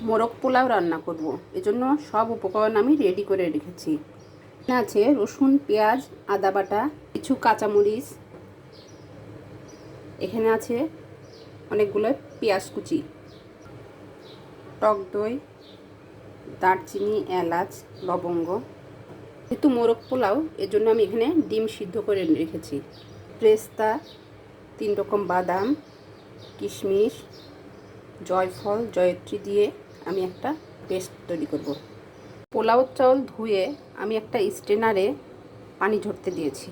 মোরগ পোলাও রান্না করব। এজন্য সব উপকরণ আমি রেডি করে রেখেছি। এখানে আছে রসুন, পেঁয়াজ, আদা বাটা, কিছু কাঁচামরিচ, এখানে আছে অনেকগুলো পেঁয়াজ কুচি, টক দই, দারচিনি, এলাচ, লবঙ্গ। যেহেতু মোরগ পোলাও এজন্য আমি এখানে ডিম সিদ্ধ করে রেখেছি। পেস্তা, 3 রকম বাদাম, কিশমিশ, জয়ফল, জয়ত্রী দিয়ে আমি একটা পেস্ট তৈরি করব। পোলাও চাউল ধুয়ে আমি একটা স্ট্রেনারে পানি ঝরতে দিয়েছি।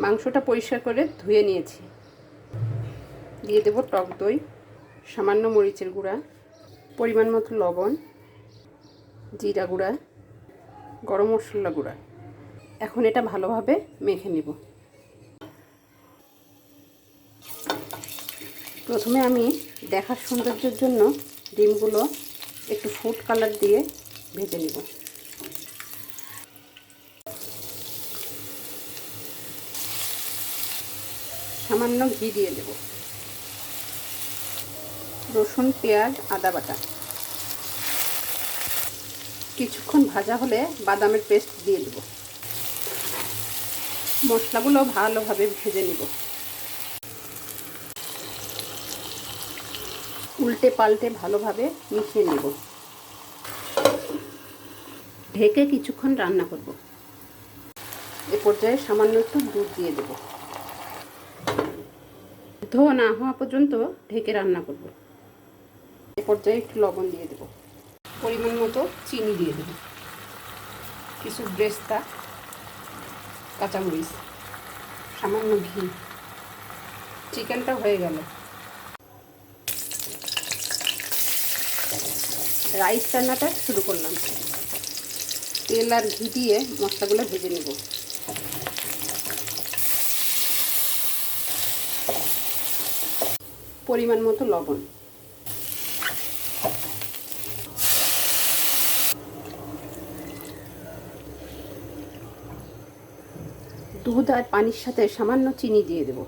মাংসটা পরিষ্কার করে ধুয়ে নিয়েছি। দিয়ে দেব টক দই, সামান্য মরিচের গুঁড়া, পরিমাণ মতো লবণ, জিরা গুঁড়া, গরম মশলা গুঁড়া। এখন এটা ভালোভাবে মেখে নেব। প্রথমে আমি দেখার সৌন্দর্যের জন্য ডিমগুলো একটু ফুড কালার দিয়ে ভেজে নেব। সামান্য ঘি দিয়ে দেব। রসুন, পেঁয়াজ, আদা বাটা কিছুক্ষণ ভাজা হলে বাদামের পেস্ট দিয়ে দেব। মশলাগুলো ভালোভাবে ভেজে নেব। উল্টে পাল্টে ভালোভাবে মিশিয়ে নেব। ঢেকে কিছুক্ষণ রান্না করব। এ পর্যায়ে সামান্য একটু দুধ দিয়ে দেব। সিদ্ধ না হওয়া পর্যন্ত ঢেকে রান্না করব। এ পর্যায়ে একটু লবণ দিয়ে দেব। পরিমাণ মতো চিনি দিয়ে দেব। কিছু ব্রেস্তা, কাঁচামরিচ, সামান্য ঘি। চিকেনটা হয়ে গেল। রাইস রান্নাটা শুরু করলাম। তেল আর ঘি দিয়ে মশলাগুলো ভেজে নেব। পরিমাণ মতো লবণ, দুধ আর পানির সাথে সামান্য চিনি দিয়ে দেব।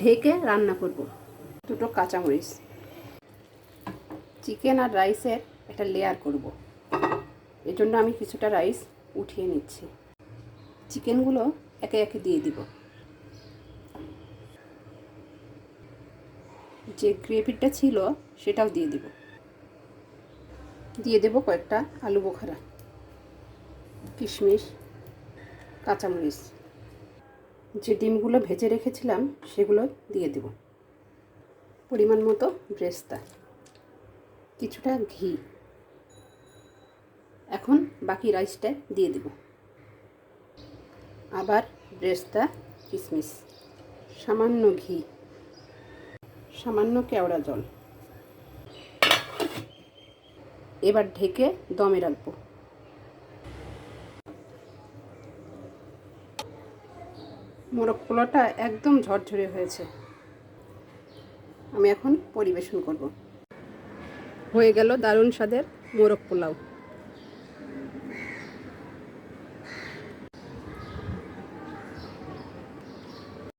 ঢেকে রান্না করব। 2টো কাঁচামরিচ। চিকেন আর রাইসের একটা লেয়ার করব। এজন্য আমি কিছুটা রাইস উঠিয়ে নিচ্ছি। চিকেনগুলো একে একে দিয়ে দিব। যে গ্রেভিটা ছিল সেটাও দিয়ে দেব। দিয়ে দেব কয়েকটা আলু বোখারা, কিশমিশ, কাঁচামরিচ। যে ডিমগুলো ভেজে রেখেছিলাম সেগুলো দিয়ে দেব। পরিমাণ মতো ব্রেস্তা, কিছুটা ঘি। এখন বাকি রাইসটা দিয়ে দেব। আবার ব্রেস্তা, কিশমিশ, সামান্য ঘি, সামান্য কেওড়া জল। এবার ঢেকে দমে রাখবো। মোরগ পোলাওটা একদম ঝরঝরে হয়েছে। আমি এখন পরিবেশন করব। হয়ে গেল দারুণ স্বাদের মোরগ পোলাও।